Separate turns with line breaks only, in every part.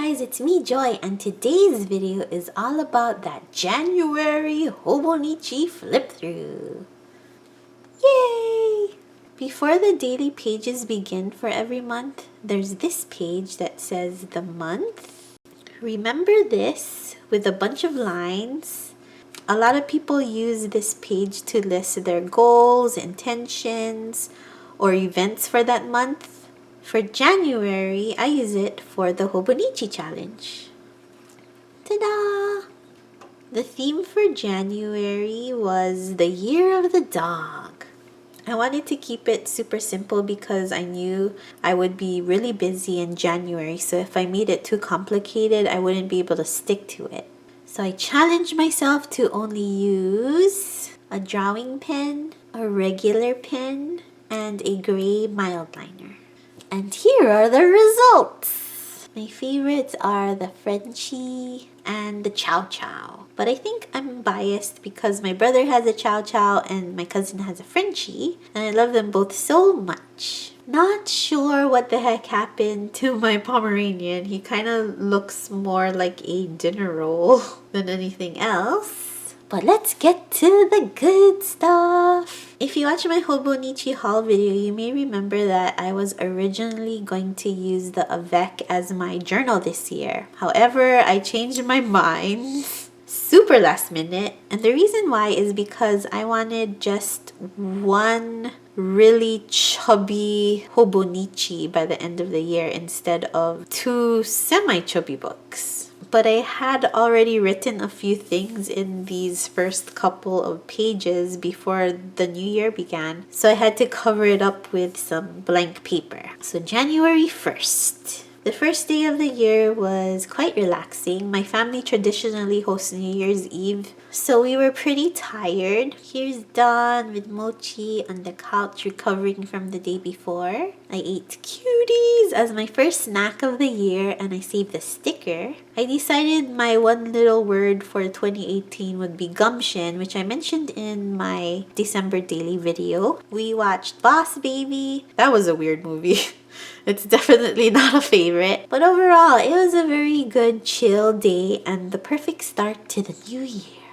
guys, it's me Joy, and today's video is all about that January Hobonichi flip through. Yay! Before the daily pages begin for every month, there's this page that says the month. Remember this with a bunch of lines. A lot of people use this page to list their goals, intentions, or events for that month. For January, I use it for the Hobonichi challenge. Ta-da! The theme for January was the year of the dog. I wanted to keep it super simple because I knew I would be really busy in January, so if I made it too complicated, I wouldn't be able to stick to it. So I challenged myself to only use a drawing pen, a regular pen, and a gray mild liner. And here are the results! My favorites are the Frenchie and the Chow Chow. But I think I'm biased because my brother has a Chow Chow and my cousin has a Frenchie. And I love them both so much. Not sure what the heck happened to my Pomeranian. He kind of looks more like a dinner roll than anything else. But let's get to the good stuff. If you watch my Hobonichi haul video, you may remember that I was originally going to use the Avec as my journal this year. However, I changed my mind super last minute. And the reason why is because I wanted just one really chubby Hobonichi by the end of the year instead of two semi-chubby books. But I had already written a few things in these first couple of pages before the new year began, so I had to cover it up with some blank paper. So January 1st. The first day of the year was quite relaxing. My family traditionally hosts New Year's Eve, so we were pretty tired. Here's Dawn with Mochi on the couch recovering from the day before. I ate cuties as my first snack of the year and I saved the sticker. I decided my one little word for 2018 would be gumption, which I mentioned in my December daily video. We watched Boss Baby. That was a weird movie. It's definitely not a favorite. But overall, it was a very good chill day and the perfect start to the new year.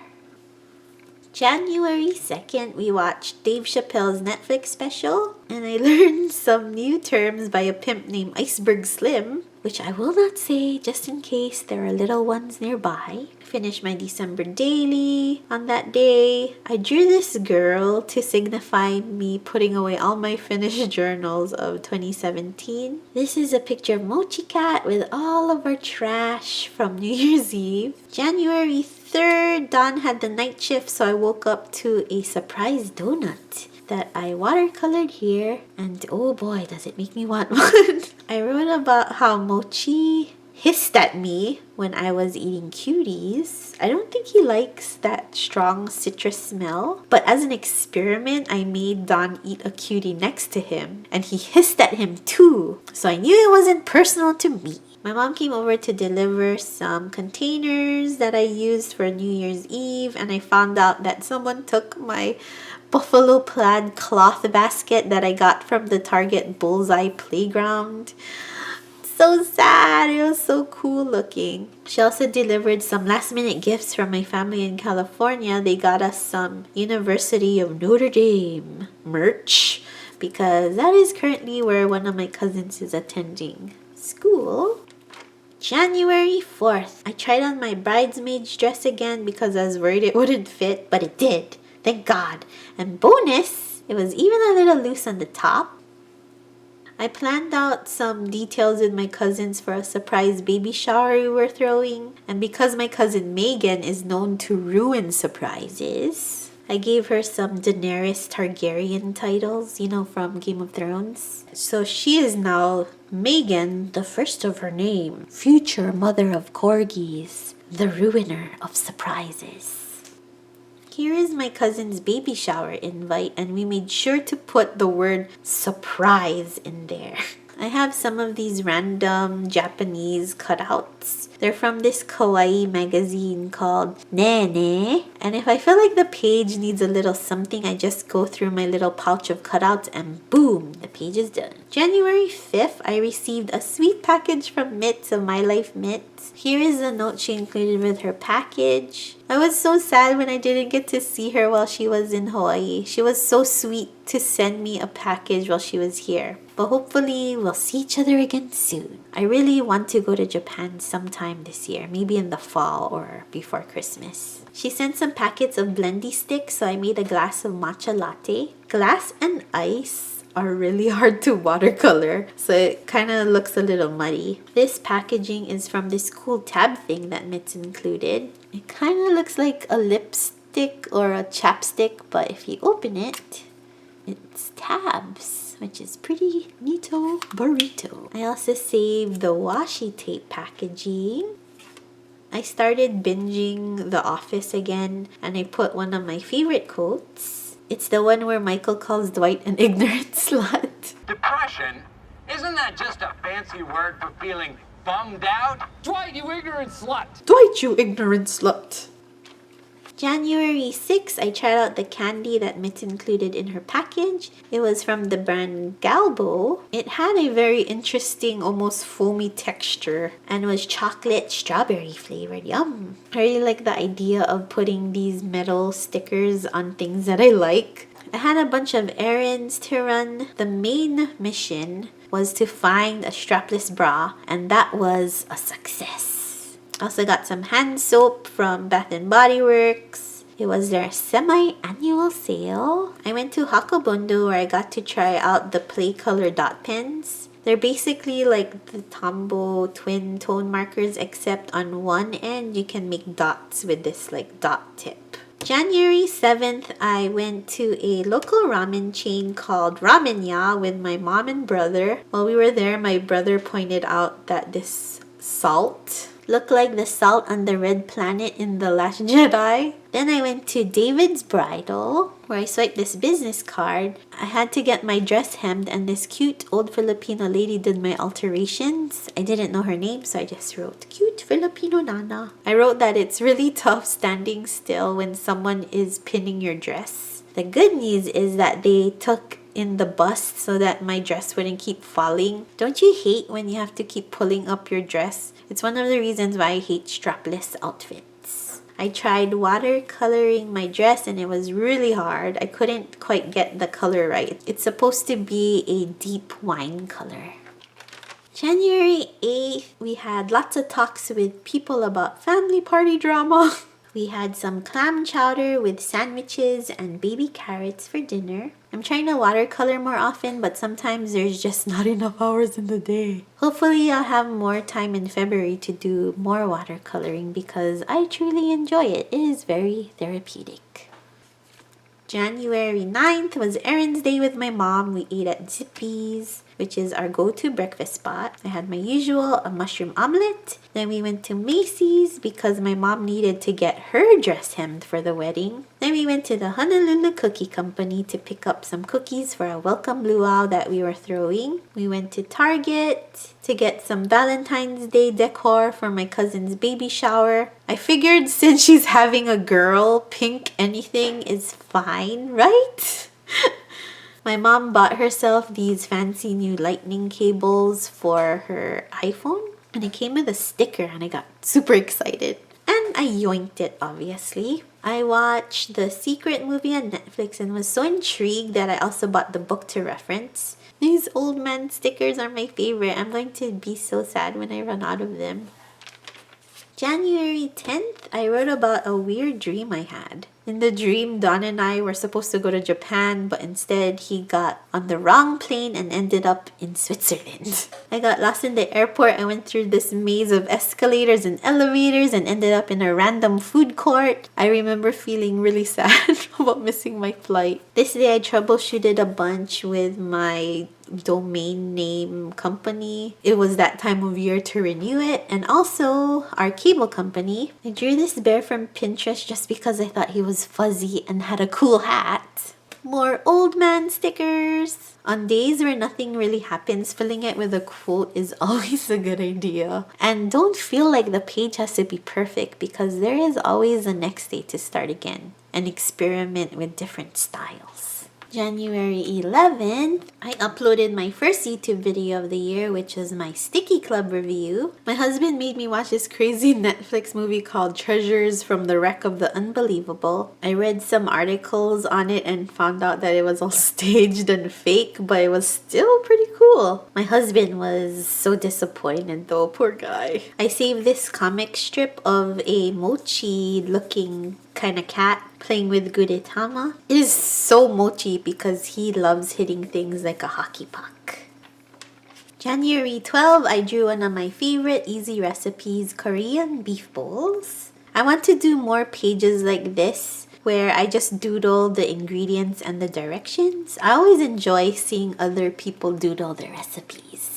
January 2nd, we watched Dave Chappelle's Netflix special, and I learned some new terms by a pimp named Iceberg Slim, which I will not say just in case there are little ones nearby. I finished my December daily. On that day, I drew this girl to signify me putting away all my finished journals of 2017. This is a picture of Mochi Cat with all of our trash from New Year's Eve. January 3rd, Dawn had the night shift, so I woke up to a surprise donut that I watercolored here, and oh boy, does it make me want one. I wrote about how Mochi hissed at me when I was eating cuties. I don't think he likes that strong citrus smell, but as an experiment, I made Don eat a cutie next to him, and he hissed at him too, so I knew it wasn't personal to me. My mom came over to deliver some containers that I used for New Year's Eve, and I found out that someone took my buffalo plaid cloth basket that I got from the Target Bullseye Playground. So sad. It was so cool looking. She also delivered some last minute gifts from my family in California. They got us some University of Notre Dame merch because that is currently where one of my cousins is attending school. January 4th. I tried on my bridesmaid's dress again because I was worried it wouldn't fit, but it did. Thank God. And bonus, it was even a little loose on the top. I planned out some details with my cousins for a surprise baby shower we were throwing. And because my cousin Megan is known to ruin surprises, I gave her some Daenerys Targaryen titles, you know, from Game of Thrones. So she is now Megan, the first of her name, future mother of corgis, the ruiner of surprises. Here is my cousin's baby shower invite, and we made sure to put the word surprise in there. I have some of these random Japanese cutouts. They're from this kawaii magazine called Nene. And if I feel like the page needs a little something, I just go through my little pouch of cutouts and boom, the page is done. January 5th, I received a sweet package from Mitts of My Life Mitts. Here is the note she included with her package. I was so sad when I didn't get to see her while she was in Hawaii. She was so sweet to send me a package while she was here. But hopefully we'll see each other again soon. I really want to go to Japan sometime this year, maybe in the fall or before Christmas. She sent some packets of blendy sticks, so I made a glass of matcha latte. Glass and ice are really hard to watercolor, so it kind of looks a little muddy. This packaging is from this cool tab thing that Mitts included. It kind of looks like a lipstick or a chapstick, but if you open it, it's tabs, which is pretty neato burrito. I also saved the washi tape packaging. I started binging The Office again, and I put one of my favorite quotes. It's the one where Michael calls Dwight an ignorant slut.
Depression? Isn't that just a fancy word for feeling bummed out?
Dwight, you ignorant slut!
Dwight, you ignorant slut! January 6th, I tried out the candy that Mitts included in her package. It was from the brand Galbo. It had a very interesting, almost foamy texture and was chocolate strawberry flavored. Yum! I really like the idea of putting these metal stickers on things that I like. I had a bunch of errands to run. The main mission was to find a strapless bra, and that was a success. I also got some hand soap from Bath & Body Works. It was their semi-annual sale. I went to Hakobondo where I got to try out the Play Color dot pens. They're basically like the Tombow twin tone markers, except on one end you can make dots with this like dot tip. January 7th, I went to a local ramen chain called Ramen Ya with my mom and brother. While we were there, my brother pointed out that this salt looked like the salt on the red planet in The Last Jedi. Then I went to David's Bridal, where I swiped this business card. I had to get my dress hemmed, and this cute old Filipino lady did my alterations. I didn't know her name, so I just wrote, "Cute Filipino Nana." I wrote that it's really tough standing still when someone is pinning your dress. The good news is that they took in the bust so that my dress wouldn't keep falling. Don't you hate when you have to keep pulling up your dress? It's one of the reasons why I hate strapless outfits. I tried watercoloring my dress and it was really hard. I couldn't quite get the color right. It's supposed to be a deep wine color. January 8th, we had lots of talks with people about family party drama. We had some clam chowder with sandwiches and baby carrots for dinner. I'm trying to watercolor more often, but sometimes there's just not enough hours in the day. Hopefully I'll have more time in February to do more watercoloring because I truly enjoy it. It is very therapeutic. January 9th was errands day with my mom. We ate at Zippy's, which is our go-to breakfast spot. I had my usual, a mushroom omelet. Then we went to Macy's because my mom needed to get her dress hemmed for the wedding. Then we went to the Honolulu Cookie Company to pick up some cookies for a welcome luau that we were throwing. We went to Target to get some Valentine's Day decor for my cousin's baby shower. I figured since she's having a girl, pink anything is fine, right? My mom bought herself these fancy new lightning cables for her iPhone, and it came with a sticker, and I got super excited. And I yoinked it, obviously. I watched The Secret movie on Netflix and was so intrigued that I also bought the book to reference. These old man stickers are my favorite. I'm going to be so sad when I run out of them. January 10th, I wrote about a weird dream I had. In the dream, Don and I were supposed to go to Japan, but instead he got on the wrong plane and ended up in Switzerland. I got lost in the airport. I went through this maze of escalators and elevators and ended up in a random food court. I remember feeling really sad about missing my flight. This day I troubleshooted a bunch with my domain name company. It was that time of year to renew it, and also our cable company. I drew this bear from Pinterest just because I thought he was fuzzy and had a cool hat. More old man stickers. On days where nothing really happens, filling it with a quote is always a good idea. And don't feel like the page has to be perfect because there is always the next day to start again and experiment with different styles. January 11th, I uploaded my first YouTube video of the year, which was my Sticky Club review. My husband made me watch this crazy Netflix movie called Treasures from the Wreck of the Unbelievable. I read some articles on it and found out that it was all staged and fake, but it was still pretty cool. My husband was so disappointed though, poor guy. I saved this comic strip of a mochi-looking kind of cat playing with Gudetama. It is so mochi because he loves hitting things like a hockey puck. January 12, I drew one of my favorite easy recipes, Korean beef bowls. I want to do more pages like this where I just doodle the ingredients and the directions. I always enjoy seeing other people doodle their recipes.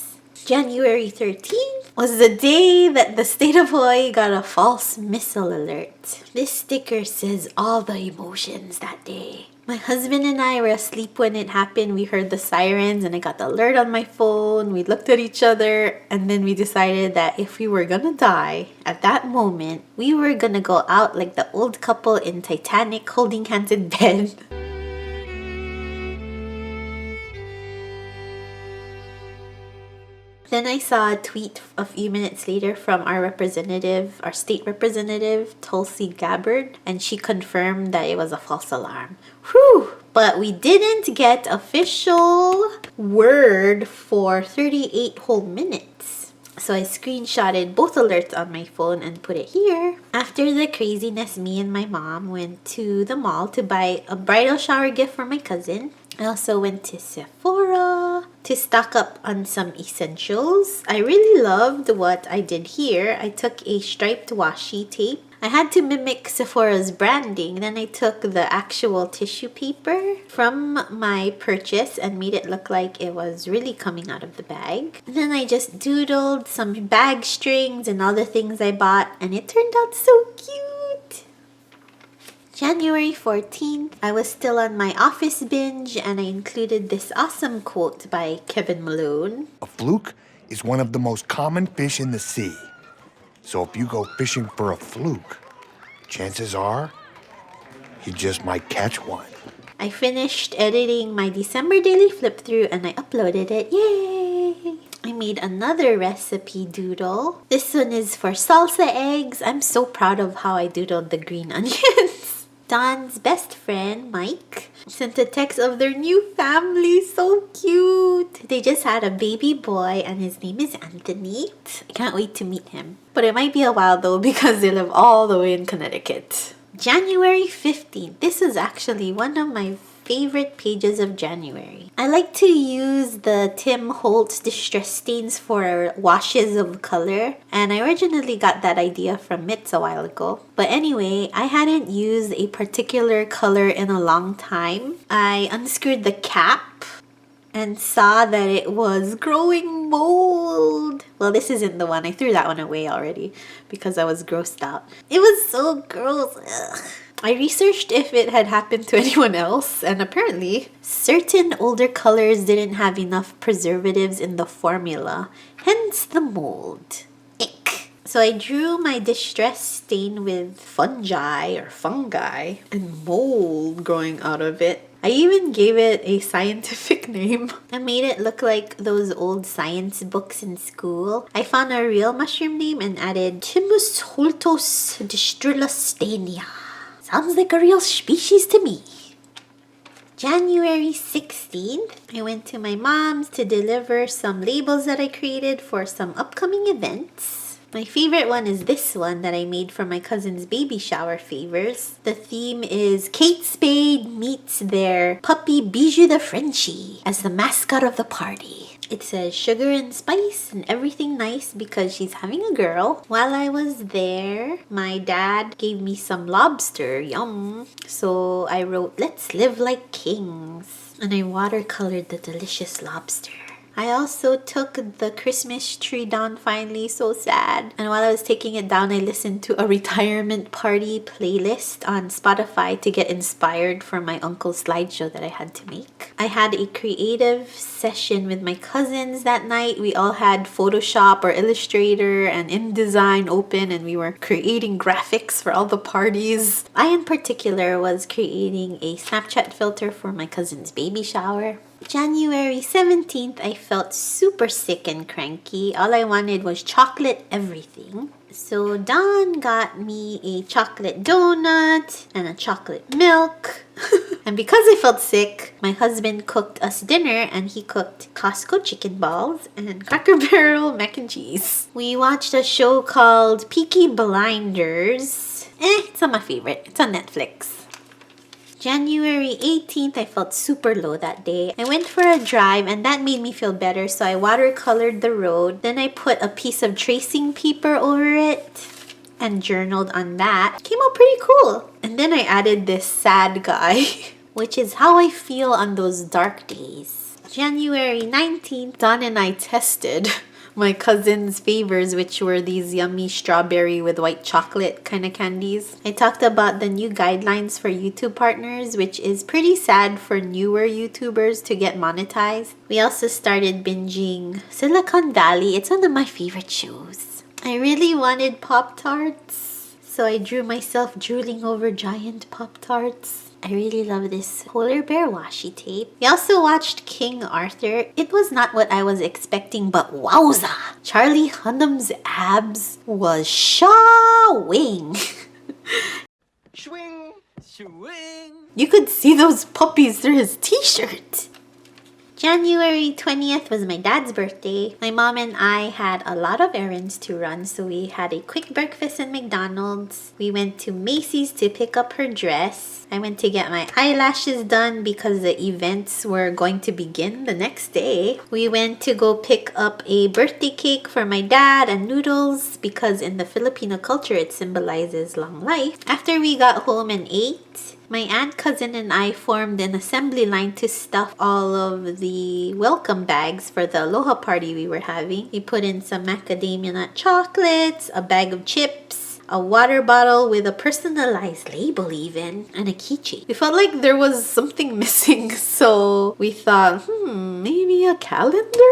January 13th was the day that the state of Hawaii got a false missile alert. This sticker says all the emotions that day. My husband and I were asleep when it happened. We heard the sirens and I got the alert on my phone. We looked at each other and then we decided that if we were gonna die at that moment, we were gonna go out like the old couple in Titanic holding hands in bed. Then I saw a tweet a few minutes later from our state representative, Tulsi Gabbard, and she confirmed that it was a false alarm. Whew! But we didn't get official word for 38 whole minutes. So I screenshotted both alerts on my phone and put it here. After the craziness, me and my mom went to the mall to buy a bridal shower gift for my cousin. I also went to Sephora to stock up on some essentials. I really loved what I did here. I took a striped washi tape. I had to mimic Sephora's branding. Then I took the actual tissue paper from my purchase and made it look like it was really coming out of the bag. And then I just doodled some bag strings and all the things I bought, and it turned out so cute. January 14th, I was still on my office binge and I included this awesome quote by Kevin Malone.
A fluke is one of the most common fish in the sea. So if you go fishing for a fluke, chances are you just might catch one.
I finished editing my December daily flip through and I uploaded it. Yay! I made another recipe doodle. This one is for salsa eggs. I'm so proud of how I doodled the green onions. Don's best friend, Mike, sent a text of their new family. So cute. They just had a baby boy and his name is Anthony. I can't wait to meet him. But it might be a while though because they live all the way in Connecticut. January 15th. This is actually one of my favorite pages of January. I like to use the Tim Holtz Distress Stains for washes of color, and I originally got that idea from Mitz a while ago. But anyway, I hadn't used a particular color in a long time. I unscrewed the cap and saw that it was growing mold. Well, this isn't the one. I threw that one away already because I was grossed out. It was so gross. Ugh. I researched if it had happened to anyone else, and apparently certain older colors didn't have enough preservatives in the formula, hence the mold. Ick. So I drew my distress stain with fungi and mold growing out of it. I even gave it a scientific name. I made it look like those old science books in school. I found a real mushroom name and added Chimus holtos distrillastania. Sounds like a real species to me. January 16th, I went to my mom's to deliver some labels that I created for some upcoming events. My favorite one is this one that I made for my cousin's baby shower favors. The theme is Kate Spade meets their puppy Bijou the Frenchie as the mascot of the party. It says sugar and spice and everything nice because she's having a girl. While I was there, my dad gave me some lobster. Yum. So I wrote, "Let's live like kings." And I watercolored the delicious lobster. I also took the Christmas tree down finally, so sad. And while I was taking it down, I listened to a retirement party playlist on Spotify to get inspired for my uncle's slideshow that I had to make. I had a creative session with my cousins that night. We all had Photoshop or Illustrator and InDesign open, and we were creating graphics for all the parties. I in particular was creating a Snapchat filter for my cousin's baby shower. January 17th, I felt super sick and cranky. All I wanted was chocolate everything. So Don got me a chocolate donut and a chocolate milk. And because I felt sick, my husband cooked us dinner, and he cooked Costco chicken balls and Cracker Barrel mac and cheese. We watched a show called Peaky Blinders. It's not my favorite. It's on Netflix. January 18th, I felt super low that day. I went for a drive, and that made me feel better, so I watercolored the road. Then I put a piece of tracing paper over it and journaled on that. Came out pretty cool. And then I added this sad guy, which is how I feel on those dark days. January 19th, Don and I tested my cousin's favors, which were these yummy strawberry with white chocolate kind of candies. I talked about the new guidelines for YouTube partners, which is pretty sad for newer YouTubers to get monetized. We also started binging Silicon Valley. It's one of my favorite shows. I really wanted Pop-Tarts, so I drew myself drooling over giant Pop-Tarts. I really love this polar bear washi tape. We also watched King Arthur. It was not what I was expecting, but wowza! Charlie Hunnam's abs was showing.
Swing, swing.
You could see those puppies through his t-shirt. January 20th was my dad's birthday. My mom and I had a lot of errands to run, so we had a quick breakfast at McDonald's. We went to Macy's to pick up her dress. I went to get my eyelashes done because the events were going to begin the next day. We went to go pick up a birthday cake for my dad and noodles because in the Filipino culture it symbolizes long life. After we got home and ate, my aunt, cousin, and I formed an assembly line to stuff all of the welcome bags for the aloha party we were having. We put in some macadamia nut chocolates, a bag of chips, a water bottle with a personalized label even, and a keychain. We felt like there was something missing, so we thought, maybe a calendar?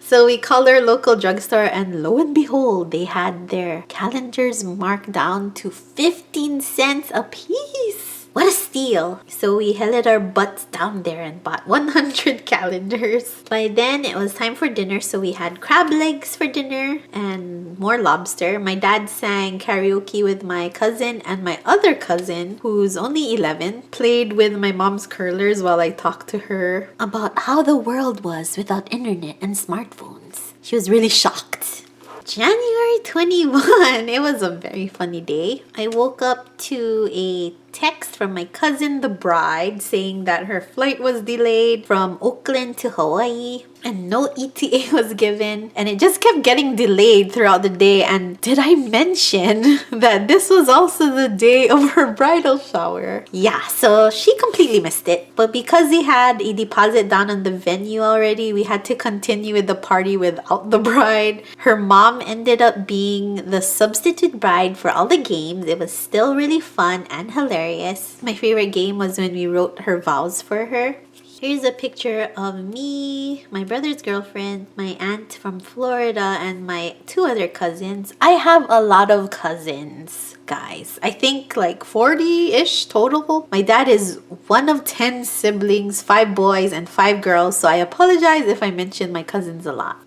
So we called our local drugstore, and lo and behold, they had their calendars marked down to 15 cents a piece. What a steal! So we headed our butts down there and bought 100 calendars. By then, it was time for dinner, so we had crab legs for dinner and more lobster. My dad sang karaoke with my cousin, and my other cousin, who's only 11, played with my mom's curlers while I talked to her about how the world was without internet and smartphones. She was really shocked. January 21, it was a very funny day. I woke up to a text from my cousin, the bride, saying that her flight was delayed from Oakland to Hawaii and no ETA was given, and it just kept getting delayed throughout the day. And did I mention that this was also the day of her bridal shower? Yeah, so she completely missed it. But because they had a deposit down on the venue already, we had to continue with the party without the bride. Her mom ended up being the substitute bride for all the games. It was still really fun and hilarious. My favorite game was when we wrote her vows for her. Here's a picture of me, my brother's girlfriend, my aunt from Florida, and my two other cousins. I have a lot of cousins, guys. I think like 40-ish total. My dad is one of 10 siblings, 5 boys and 5 girls, so I apologize if I mention my cousins a lot.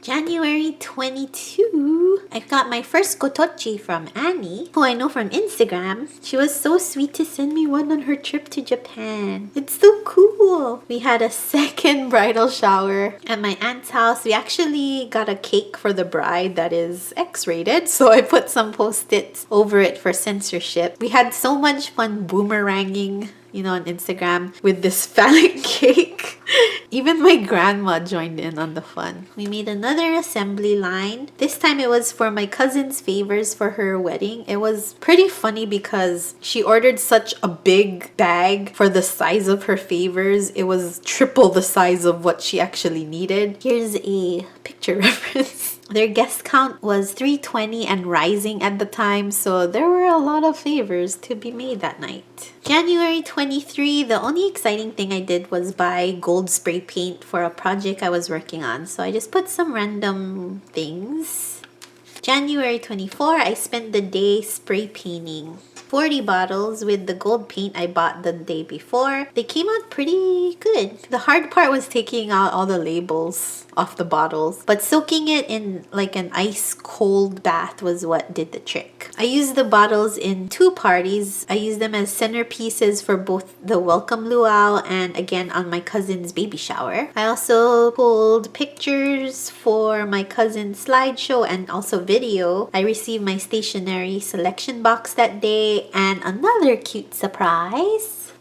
January 22, I got my first kotochi from Annie, who I know from Instagram. She was so sweet to send me one on her trip to Japan. It's so cool. We had a second bridal shower at my aunt's house. We actually got a cake for the bride that is X-rated, so I put some post-its over it for censorship. We had so much fun boomeranging, on Instagram with this phallic cake. Even my grandma joined in on the fun. We made another assembly line. This time it was for my cousin's favors for her wedding. It was pretty funny because she ordered such a big bag for the size of her favors. It was triple the size of what she actually needed. Here's a picture reference. Their guest count was 320 and rising at the time, so there were a lot of favors to be made that night. January 23, the only exciting thing I did was buy gold spray paint for a project I was working on, so I just put some random things. January 24, I spent the day spray painting 40 bottles with the gold paint I bought the day before. They came out pretty good. The hard part was taking out all the labels off the bottles, but soaking it in like an ice cold bath was what did the trick. I used the bottles in 2 parties. I used them as centerpieces for both the welcome luau and again on my cousin's baby shower. I also pulled pictures for my cousin's slideshow and also video. I received my stationery selection box that day and another cute surprise.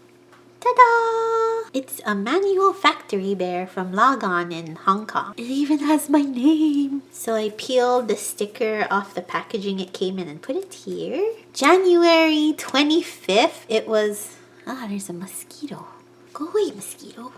Ta-da! It's a manual factory bear from Logon in Hong Kong. It even has my name. So I peeled the sticker off the packaging it came in and put it here. January 25th, it was... there's a mosquito. Go away, mosquito.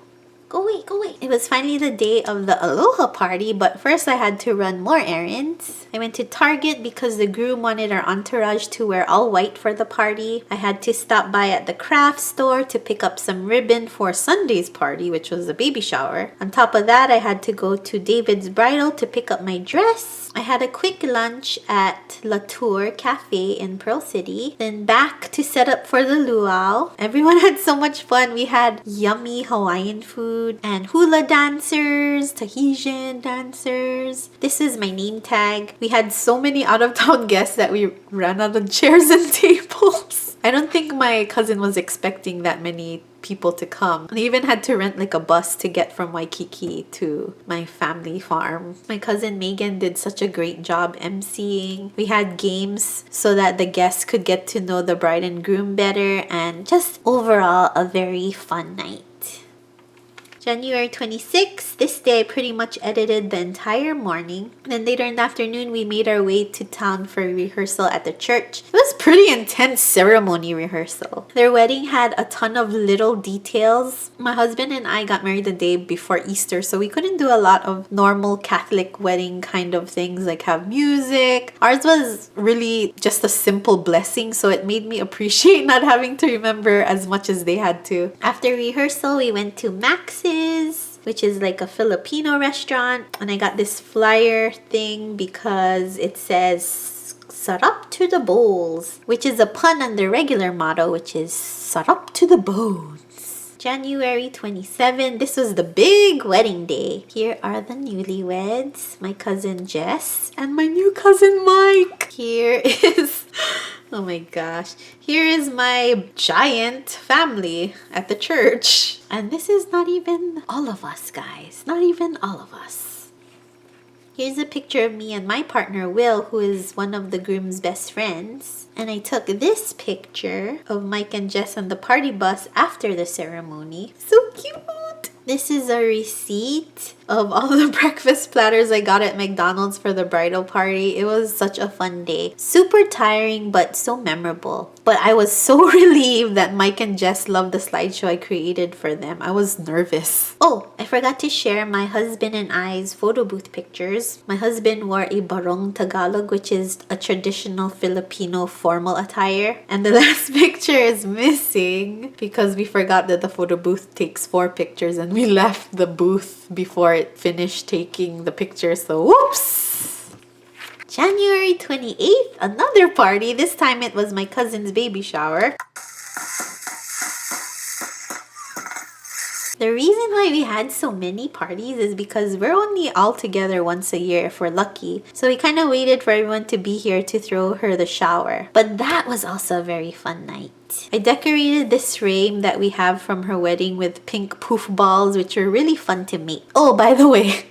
Go away, go away. It was finally the day of the Aloha party, but first I had to run more errands. I went to Target because the groom wanted our entourage to wear all white for the party. I had to stop by at the craft store to pick up some ribbon for Sunday's party, which was the baby shower. On top of that, I had to go to David's Bridal to pick up my dress. I had a quick lunch at La Tour Cafe in Pearl City, then back to set up for the luau. Everyone had so much fun. We had yummy Hawaiian food and hula dancers, Tahitian dancers. This is my name tag. We had so many out-of-town guests that we ran out of chairs and tables. I don't think my cousin was expecting that many people to come. They even had to rent like a bus to get from Waikiki to my family farm. My cousin Megan did such a great job emceeing. We had games so that the guests could get to know the bride and groom better, and just overall a very fun night. January 26th, this day I pretty much edited the entire morning. Then later in the afternoon, we made our way to town for rehearsal at the church. It was pretty intense ceremony rehearsal. Their wedding had a ton of little details. My husband and I got married the day before Easter, so we couldn't do a lot of normal Catholic wedding kind of things like have music. Ours was really just a simple blessing, so it made me appreciate not having to remember as much as they had to. After rehearsal, we went to Max's, which is like a Filipino restaurant, and I got this flyer thing because it says sarap to the bowls, which is a pun on the regular motto, which is sarap to the bones. January 27, this was the big wedding day. Here are the newlyweds, my cousin Jess and my new cousin Mike. Here is oh my gosh. Here is my giant family at the church. And this is not even all of us, guys. Not even all of us. Here's a picture of me and my partner, Will, who is one of the groom's best friends. And I took this picture of Mike and Jess on the party bus after the ceremony. So cute! This is a receipt of all the breakfast platters I got at McDonald's for the bridal party. It was such a fun day. Super tiring, but so memorable. But I was so relieved that Mike and Jess loved the slideshow I created for them. I was nervous. Oh, I forgot to share my husband and I's photo booth pictures. My husband wore a barong Tagalog, which is a traditional Filipino formal attire. And the last picture is missing because we forgot that the photo booth takes 4 pictures and we left the booth before it finished taking the picture, so whoops! January 28th, another party. This time it was my cousin's baby shower. The reason why we had so many parties is because we're only all together once a year if we're lucky. So we kind of waited for everyone to be here to throw her the shower. But that was also a very fun night. I decorated this frame that we have from her wedding with pink poof balls, which were really fun to make. Oh, by the way,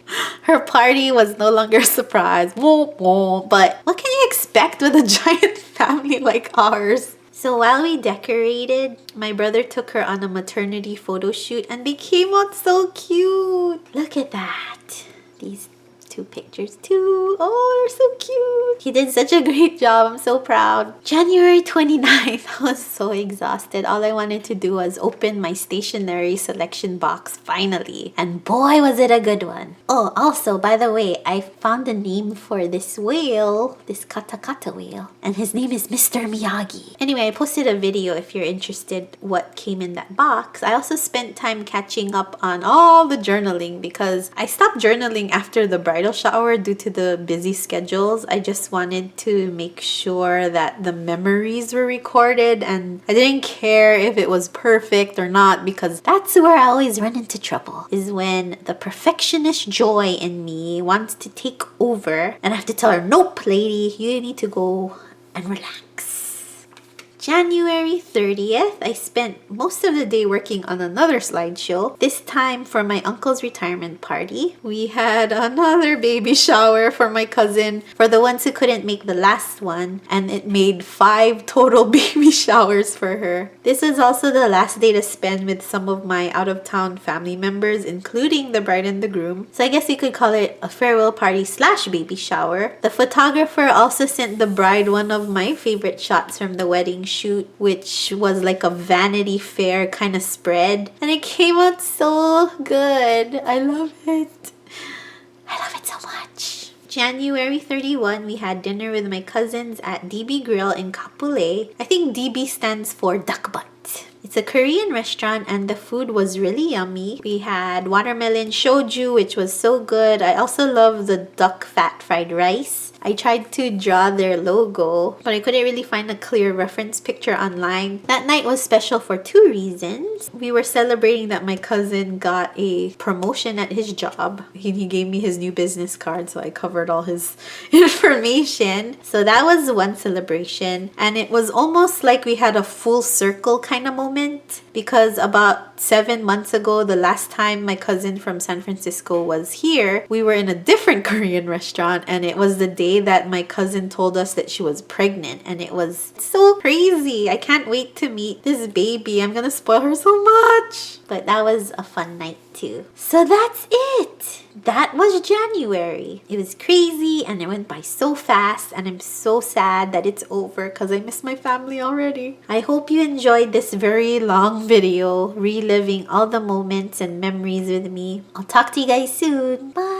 her party was no longer a surprise. But what can you expect with a giant family like ours? So while we decorated, my brother took her on a maternity photo shoot and they came out so cute. Look at that. These two pictures too. Oh, they're so cute. He did such a great job. I'm so proud. January 29th, I was so exhausted. All I wanted to do was open my stationery selection box finally. And boy, was it a good one. Oh, also, by the way, I found a name for this whale, this katakata whale. And his name is Mr. Miyagi. Anyway, I posted a video if you're interested what came in that box. I also spent time catching up on all the journaling because I stopped journaling after the bridal shower due to the busy schedules. I just wanted to make sure that the memories were recorded and I didn't care if it was perfect or not because that's where I always run into trouble, is when the perfectionist joy in me wants to take over and I have to tell her, nope, lady, you need to go and relax. January 30th, I spent most of the day working on another slideshow, this time for my uncle's retirement party. We had another baby shower for my cousin, for the ones who couldn't make the last one, and it made 5 total baby showers for her. This was also the last day to spend with some of my out-of-town family members, including the bride and the groom. So I guess you could call it a farewell party / baby shower. The photographer also sent the bride one of my favorite shots from the wedding shoot, which was like a Vanity Fair kind of spread, and it came out so good. I love it. I love it so much. January 31, we had dinner with my cousins at DB Grill in Kapolei. I think DB stands for duck butt. It's a Korean restaurant and the food was really yummy. We had watermelon shoju, which was so good. I also love the duck fat fried rice. I tried to draw their logo, but I couldn't really find a clear reference picture online. That night was special for 2 reasons. We were celebrating that my cousin got a promotion at his job. He gave me his new business card, so I covered all his information. So that was one celebration. And it was almost like we had a full circle kind of moment, because about 7 months ago, the last time my cousin from San Francisco was here, we were in a different Korean restaurant, and it was the day that my cousin told us that she was pregnant, and it was so crazy. I can't wait to meet this baby. I'm gonna spoil her so much. But that was a fun night too. So that's it. That was January. It was crazy and it went by so fast, and I'm so sad that it's over because I miss my family already. I hope you enjoyed this very long video reliving all the moments and memories with me. I'll talk to you guys soon. Bye.